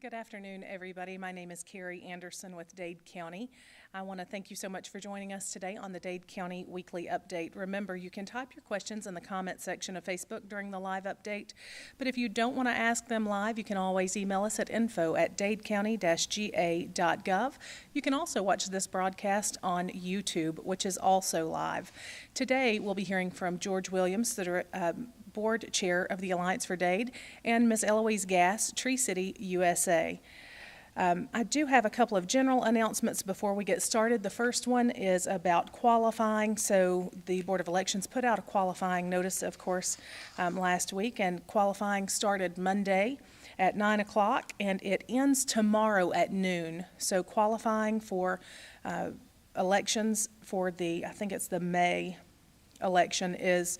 Good afternoon, everybody. My name is Carey Anderson with Dade County. I want to thank you so much for joining us today on the Dade County Weekly Update. Remember, you can type your questions in the comment section of Facebook during the live update, but if you don't want to ask them live, you can always email us at info@dadecounty-ga.gov. You can also watch this broadcast on YouTube, which is also live. Today, we'll be hearing from George Williams, the Board Chair of the Alliance for Dade, and Ms. Eloise Gass, Tree City, USA. I do have a couple of general announcements before we get started. The first one is about qualifying. So the Board of Elections put out a qualifying notice, of course, last week, and qualifying started Monday at 9 o'clock, and it ends tomorrow at noon. So qualifying for elections for I think it's the May election is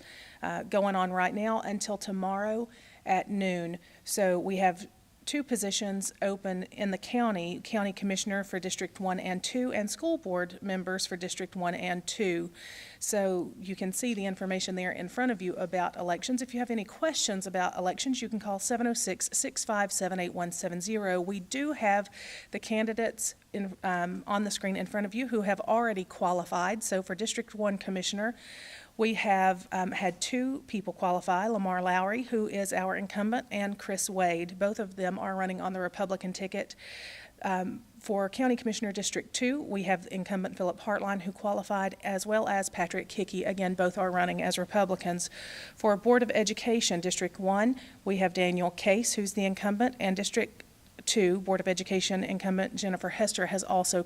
going on right now until tomorrow at noon. So we have two positions open in the county commissioner for District 1 and 2, and school board members for District 1 and 2. So you can see the information there in front of you about elections. If you have any questions about elections, you can call 706-657-8170. We do have the candidates on the screen in front of you who have already qualified. So for District 1 commissioner, we have had two people qualify, Lamar Lowry, who is our incumbent, and Chris Wade. Both of them are running on the Republican ticket. For County Commissioner District 2, we have incumbent Philip Hartline, who qualified, as well as Patrick Hickey. Again, both are running as Republicans. For Board of Education, District 1, we have Daniel Case, who's the incumbent, and District 2, Board of Education incumbent Jennifer Hester has also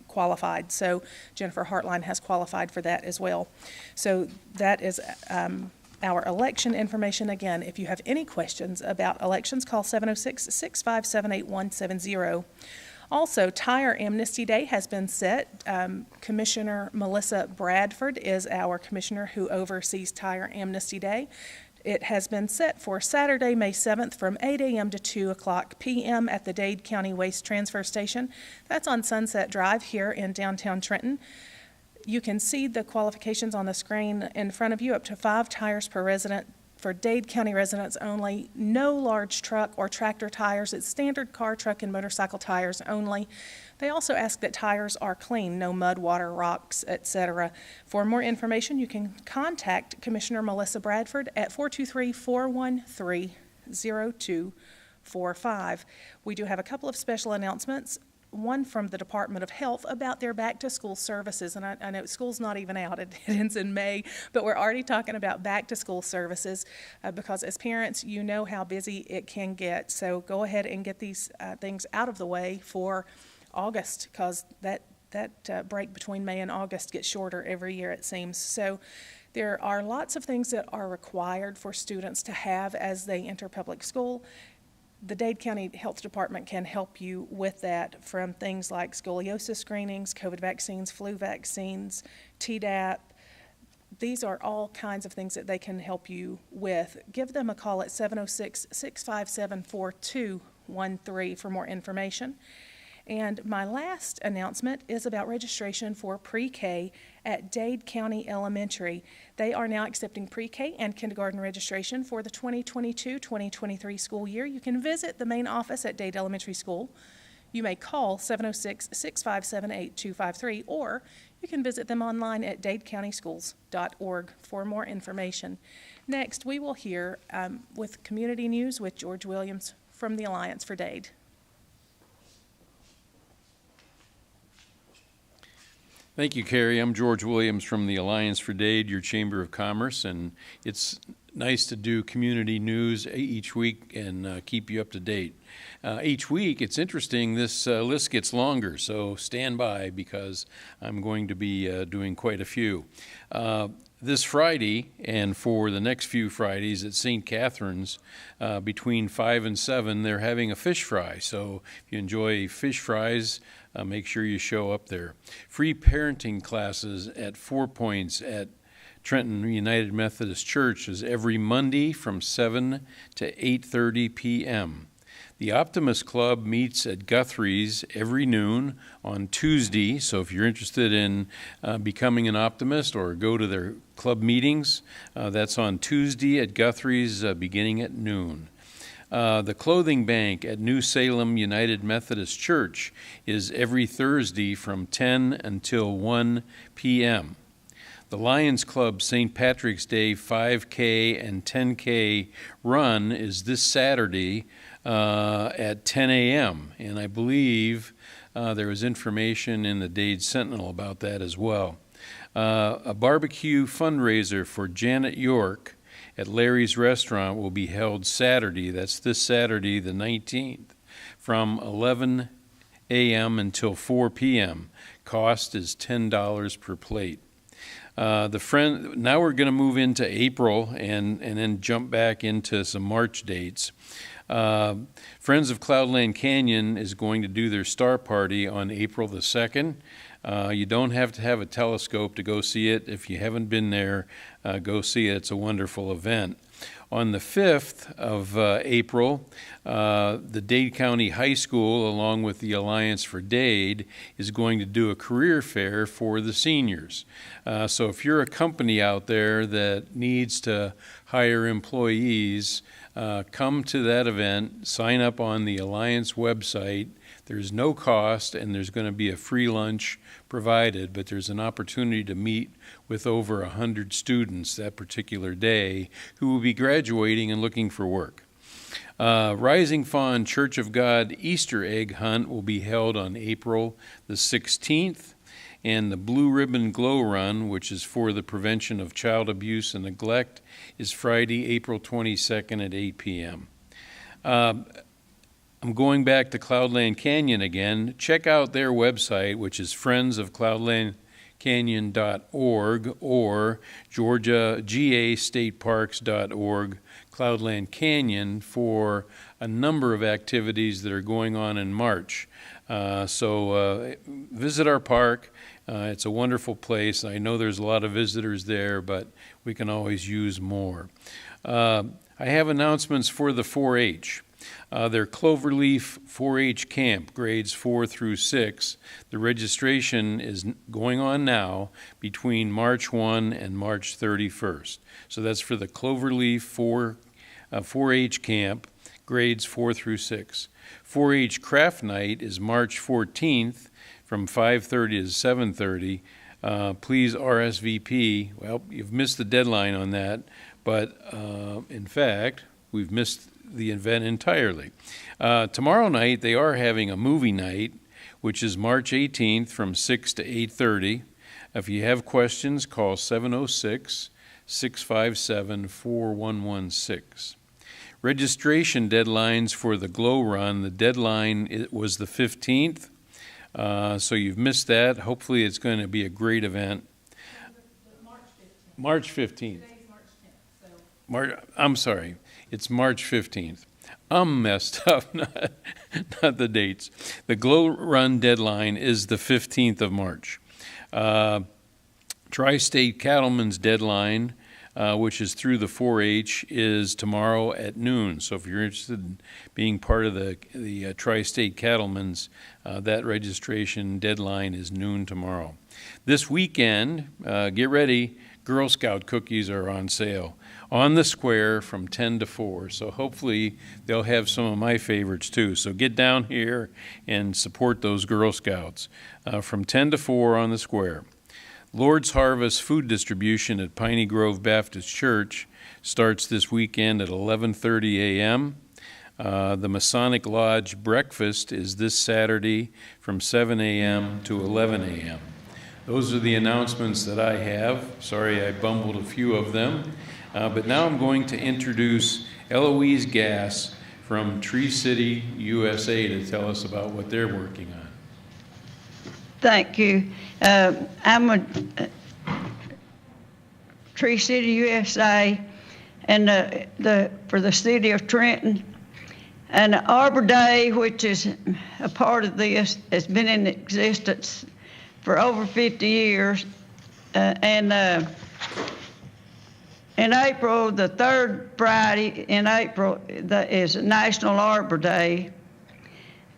qualified. So Jennifer Hartline has qualified for that as well. So that is our election information. Again, if you have any questions about elections, call 706-657-8170. Also, Tire Amnesty Day has been set. Commissioner Melissa Bradford is our commissioner who oversees Tire Amnesty Day. It has been set for Saturday, May 7th from 8 a.m. to 2 o'clock p.m. at the Dade County Waste Transfer Station. That's on Sunset Drive here in downtown Trenton. You can see the qualifications on the screen in front of you, up to 5 tires per resident for Dade County residents only. No large truck or tractor tires. It's standard car, truck, and motorcycle tires only. They also ask that tires are clean, no mud, water, rocks, etc. For more information, you can contact Commissioner Melissa Bradford at 423-413-0245. We do have a couple of special announcements. One from the Department of Health about their back-to-school services, and I know school's not even out, it ends in May, but we're already talking about back-to-school services because as parents, you know how busy it can get. So go ahead and get these things out of the way for August, because that break between May and August gets shorter every year, it seems. So there are lots of things that are required for students to have as they enter public school. The Dade County Health Department can help you with that, from things like scoliosis screenings, COVID vaccines, flu vaccines, Tdap. These are all kinds of things that they can help you with. Give them a call at 706-657-4213 for more information. And my last announcement is about registration for pre-K at Dade County Elementary. They are now accepting pre-K and kindergarten registration for the 2022-2023 school year. You can visit the main office at Dade Elementary School. You may call 706-657-8253, or you can visit them online at dadecountyschools.org for more information. Next, we will hear with Community News with George Williams from the Alliance for Dade. Thank you, Carey. I'm George Williams from the Alliance for Dade, your Chamber of Commerce, and it's nice to do community news each week and keep you up to date. Each week, it's interesting, this list gets longer, so stand by because I'm going to be doing quite a few. This Friday and for the next few Fridays at St. Catherine's between 5 and 7, they're having a fish fry. So if you enjoy fish fries, make sure you show up there. Free parenting classes at 4 Points at Trenton United Methodist Church is every Monday from 7 to 8:30 p.m. The Optimist Club meets at Guthrie's every noon on Tuesday, so if you're interested in becoming an optimist or go to their club meetings, that's on Tuesday at Guthrie's beginning at noon. The clothing bank at New Salem United Methodist Church is every Thursday from 10 until 1 p.m. The Lions Club St. Patrick's Day 5K and 10K run is this Saturday at 10 a.m., and I believe there was information in the Dade Sentinel about that as well. A barbecue fundraiser for Janet York at Larry's Restaurant will be held Saturday, that's this Saturday the 19th, from 11 a.m. until 4 p.m. Cost is $10 per plate. Now we're going to move into April and then jump back into some March dates. Friends of Cloudland Canyon is going to do their star party on April the 2nd. You don't have to have a telescope to go see it. If you haven't been there, go see it. It's a wonderful event. On the 5th of April, the Dade County High School, along with the Alliance for Dade, is going to do a career fair for the seniors. So if you're a company out there that needs to hire employees, come to that event, sign up on the Alliance website. There's no cost, and there's going to be a free lunch provided, but there's an opportunity to meet with over 100 students that particular day who will be graduating and looking for work. Rising Fawn Church of God Easter egg hunt will be held on April the 16th, and the Blue Ribbon Glow Run, which is for the prevention of child abuse and neglect, is Friday, April 22nd at 8 p.m. I'm going back to Cloudland Canyon again. Check out their website, which is friendsofcloudlandcanyon.org or georgiagastateparks.org, Cloudland Canyon, for a number of activities that are going on in March. So visit our park. It's a wonderful place. I know there's a lot of visitors there, but we can always use more. I have announcements for the 4-H. Their Cloverleaf 4-H camp, grades 4 through 6. The registration is going on now between March 1 and March 31st. So that's for the Cloverleaf 4-H camp, grades 4 through 6. 4-H craft night is March 14th from 5:30 to 7:30. Please RSVP. Well, you've missed the deadline on that, but in fact, we've missed the event entirely. Tomorrow night, they are having a movie night, which is March 18th from 6 to 8:30. If you have questions, call 706-657-4116. Registration deadlines for the Glow Run, the deadline was the 15th, so you've missed that. Hopefully it's going to be a great event. March 15th. Today's March 10th. I'm sorry. It's March 15th. I'm messed up, not the dates. The Glow Run deadline is the 15th of March. Tri-State Cattlemen's deadline, which is through the 4-H, is tomorrow at noon. So if you're interested in being part of the Tri-State Cattlemen's, that registration deadline is noon tomorrow. This weekend, get ready, Girl Scout cookies are on sale on the square from 10 to 4. So hopefully they'll have some of my favorites too. So get down here and support those Girl Scouts from 10 to 4 on the square. Lord's Harvest food distribution at Piney Grove Baptist Church starts this weekend at 11:30 a.m. The Masonic Lodge breakfast is this Saturday from 7 a.m. to 11 a.m. Those are the announcements that I have. Sorry I bumbled a few of them. But now I'm going to introduce Eloise Gass from Tree City, USA, to tell us about what they're working on. Thank you. I'm a Tree City, USA, and for the city of Trenton. And Arbor Day, which is a part of this, has been in existence for over 50 years. In April, the third Friday in April, is National Arbor Day.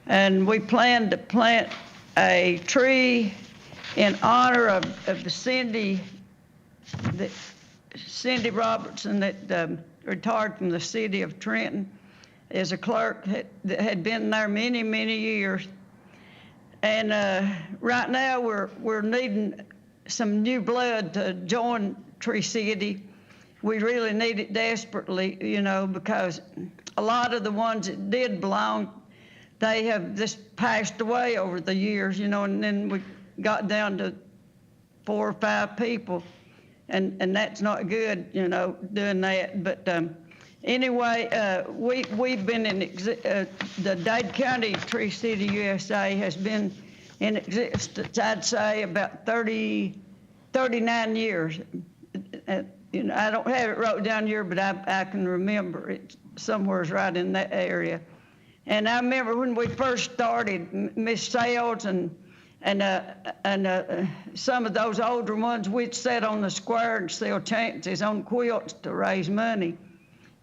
And we plan to plant a tree in honor of the Cindy Robertson that retired from the city of Trenton. is a clerk that had been there many, many years. And right now we're needing some new blood to join Tree City. We really need it desperately, you know, because a lot of the ones that did belong, they have just passed away over the years, you know, and then we got down to 4 or 5 people, and that's not good, you know, doing that. But anyway, we've been in the Dade County Tree City USA has been in existence, I'd say, about 39 years. You know, I don't have it wrote down here, but I can remember it somewhere's right in that area. And I remember when we first started, Miss Sales and some of those older ones, we'd sit on the square and sell chances on quilts to raise money.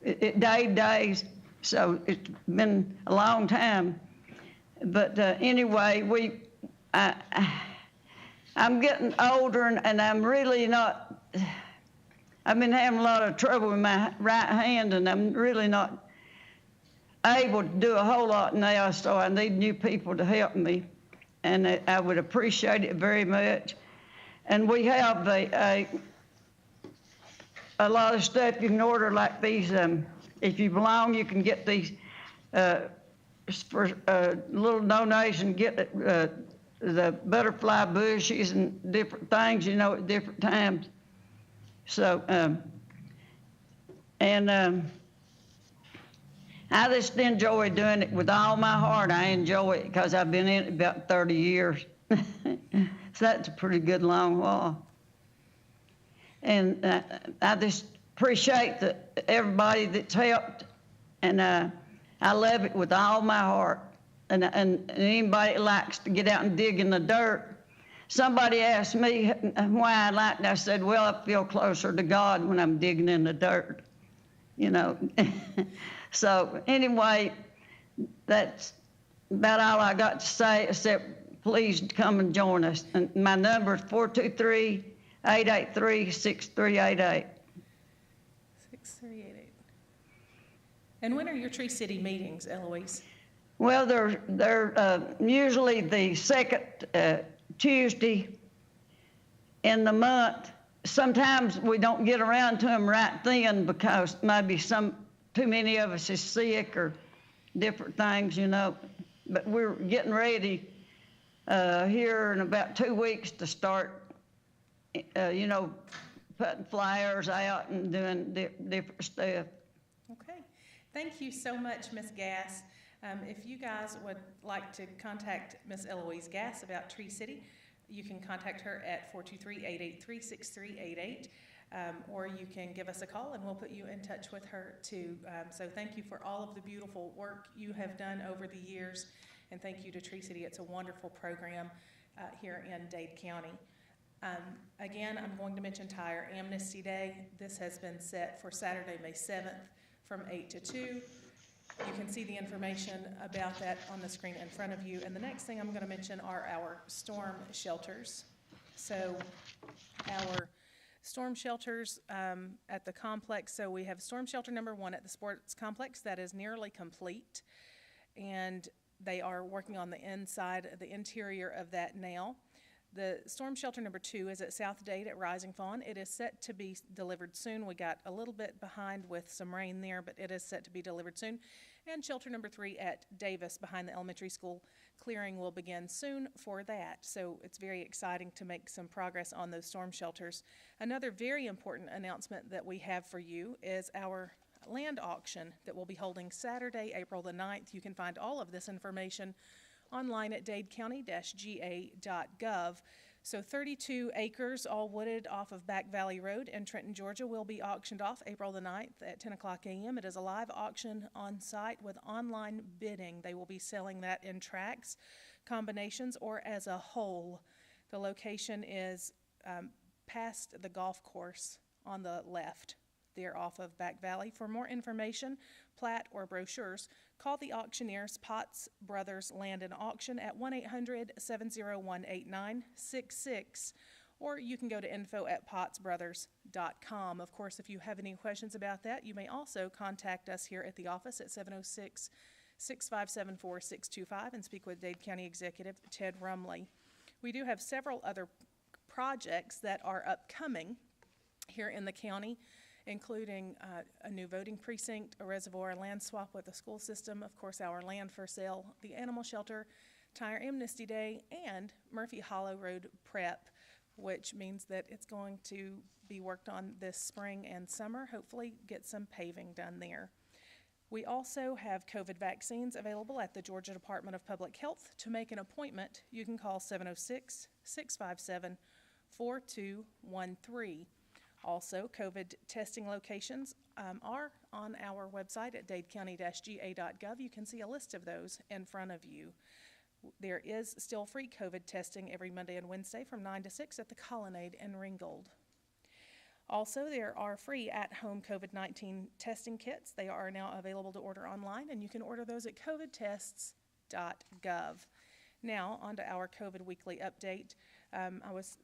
Dade days, so it's been a long time. But anyway, I'm getting older, and I'm really not. I've been having a lot of trouble with my right hand, and I'm really not able to do a whole lot now, so I need new people to help me, and I would appreciate it very much. And we have a lot of stuff you can order, like these. If you belong, you can get these for a little donation, get the butterfly bushes and different things, you know, at different times. So, I just enjoy doing it with all my heart. I enjoy it because I've been in it about 30 years. So that's a pretty good long while. And I just appreciate everybody that's helped, and I love it with all my heart. And anybody that likes to get out and dig in the dirt. Somebody asked me why I liked it. I said, well, I feel closer to God when I'm digging in the dirt, you know. So anyway, that's about all I got to say, except please come and join us. And my number is 423-883-6388. 6388. And when are your Tree City meetings, Eloise? Well, they're usually the second Tuesday in the month. Sometimes we don't get around to them right then because maybe too many of us is sick or different things, you know. But we're getting ready here in about 2 weeks to start, you know, putting flyers out and doing different stuff. Okay. Thank you so much, Ms. Gass. If you guys would like to contact Ms. Eloise Gass about Tree City, you can contact her at 423-883-6388, or you can give us a call and we'll put you in touch with her too. So thank you for all of the beautiful work you have done over the years, and thank you to Tree City. It's a wonderful program here in Dade County. Again, I'm going to mention Tire Amnesty Day. This has been set for Saturday, May 7th from 8 to 2. You can see the information about that on the screen in front of you. And the next thing I'm going to mention are our storm shelters. So our storm shelters at the complex. So we have storm shelter number 1 at the sports complex that is nearly complete. And they are working on the inside, the interior of that now. The storm shelter number 2 is at South Dade at Rising Fawn. It is set to be delivered soon. We got a little bit behind with some rain there, but it is set to be delivered soon. And shelter number 3 at Davis behind the elementary school. Clearing will begin soon for that. So it's very exciting to make some progress on those storm shelters. Another very important announcement that we have for you is our land auction that we'll be holding Saturday, April the 9th. You can find all of this information online at dadecounty-ga.gov. So 32 acres, all wooded off of Back Valley Road in Trenton, Georgia, will be auctioned off April the 9th at 10 o'clock a.m. It is a live auction on site with online bidding. They will be selling that in tracts, combinations, or as a whole. The location is past the golf course on the left. They're off of Back Valley. For more information, plat, or brochures, call the auctioneers, Potts Brothers Land and Auction at 1-800-701-8966, or you can go to info@pottsbrothers.com. Of course, if you have any questions about that, you may also contact us here at the office at 706-657-4625 and speak with Dade County Executive Ted Rumley. We do have several other projects that are upcoming here in the county, including a new voting precinct, a reservoir land swap with the school system, of course our land for sale, the animal shelter, Tire Amnesty Day, and Murphy Hollow Road prep, which means that it's going to be worked on this spring and summer, hopefully get some paving done there. We also have COVID vaccines available at the Georgia Department of Public Health. To make an appointment, you can call 706-657-4213. Also, COVID testing locations are on our website at dadecounty-ga.gov. You can see a list of those in front of you. There is still free COVID testing every Monday and Wednesday from 9 to 6 at the Colonnade in Ringgold. Also, there are free at-home COVID-19 testing kits. They are now available to order online, and you can order those at covidtests.gov. Now, on to our COVID weekly update. I was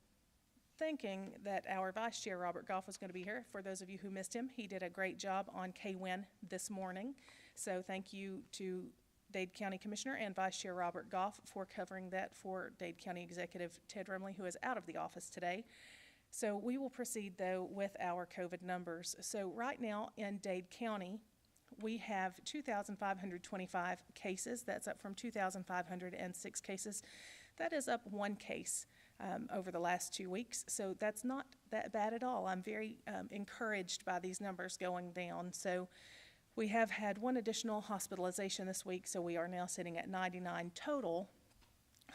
thinking that our Vice Chair, Robert Goff, was going to be here. For those of you who missed him, he did a great job on KWIN this morning. So thank you to Dade County Commissioner and Vice Chair Robert Goff for covering that for Dade County Executive Ted Rumley, who is out of the office today. So we will proceed, though, with our COVID numbers. So right now in Dade County, we have 2,525 cases. That's up from 2,506 cases. That is up one case over the last 2 weeks. So that's not that bad at all. I'm very encouraged by these numbers going down. So we have had one additional hospitalization this week, so we are now sitting at 99 total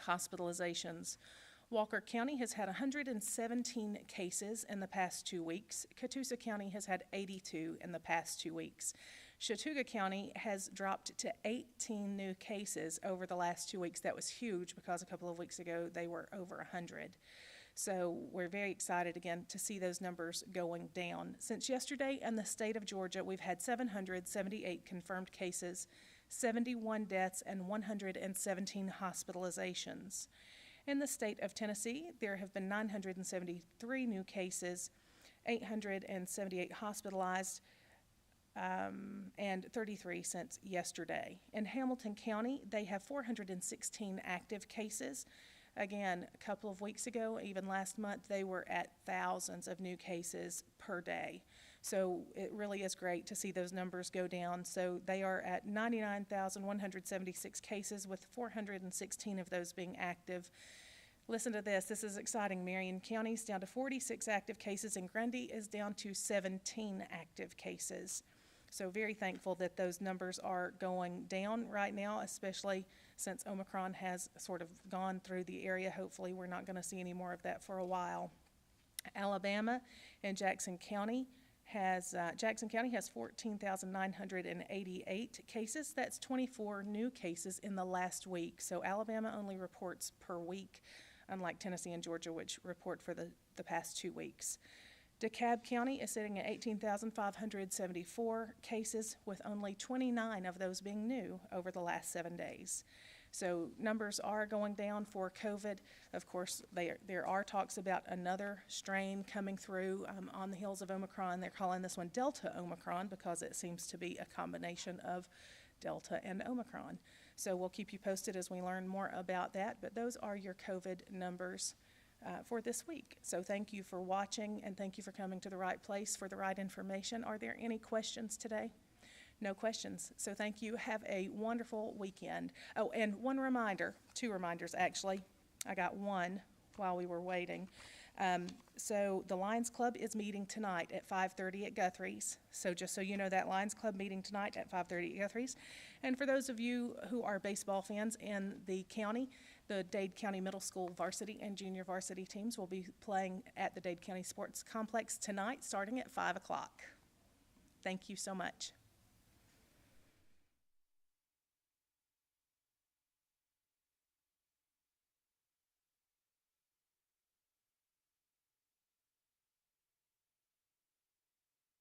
hospitalizations. Walker County has had 117 cases in the past 2 weeks. Catoosa County has had 82 in the past 2 weeks. Chattooga County has dropped to 18 new cases over the last 2 weeks. That was huge because a couple of weeks ago they were over 100. So we're very excited again to see those numbers going down. Since yesterday in the state of Georgia, we've had 778 confirmed cases, 71 deaths, and 117 hospitalizations. In the state of Tennessee, there have been 973 new cases, 878 hospitalized, and 33 since yesterday. In Hamilton County, they have 416 active cases. Again, a couple of weeks ago, even last month, they were at thousands of new cases per day. So it really is great to see those numbers go down. So they are at 99,176 cases, with 416 of those being active. Listen to this. This is exciting. Marion County is down to 46 active cases, and Grundy is down to 17 active cases. So very thankful that those numbers are going down right now, especially since Omicron has sort of gone through the area. Hopefully we're not going to see any more of that for a while. Alabama and Jackson County has 14,988 cases. That's 24 new cases in the last week. So Alabama only reports per week, unlike Tennessee and Georgia, which report for the past 2 weeks. DeKalb County is sitting at 18,574 cases, with only 29 of those being new over the last 7 days. So numbers are going down for COVID. Of course, there are talks about another strain coming through on the heels of Omicron. They're calling this one Delta Omicron because it seems to be a combination of Delta and Omicron. So we'll keep you posted as we learn more about that. But those are your COVID numbers for this week. So thank you for watching, and thank you for coming to the right place for the right information. Are there any questions today? No questions. So thank you. Have a wonderful weekend. Oh, and one reminder, 2 reminders actually. I got one while we were waiting. So the Lions Club is meeting tonight at 5:30 at Guthrie's. So just so you know, that Lions Club meeting tonight at 5:30 at Guthrie's. And for those of you who are baseball fans in the county, the Dade County Middle School varsity and junior varsity teams will be playing at the Dade County Sports Complex tonight starting at 5 o'clock. Thank you so much.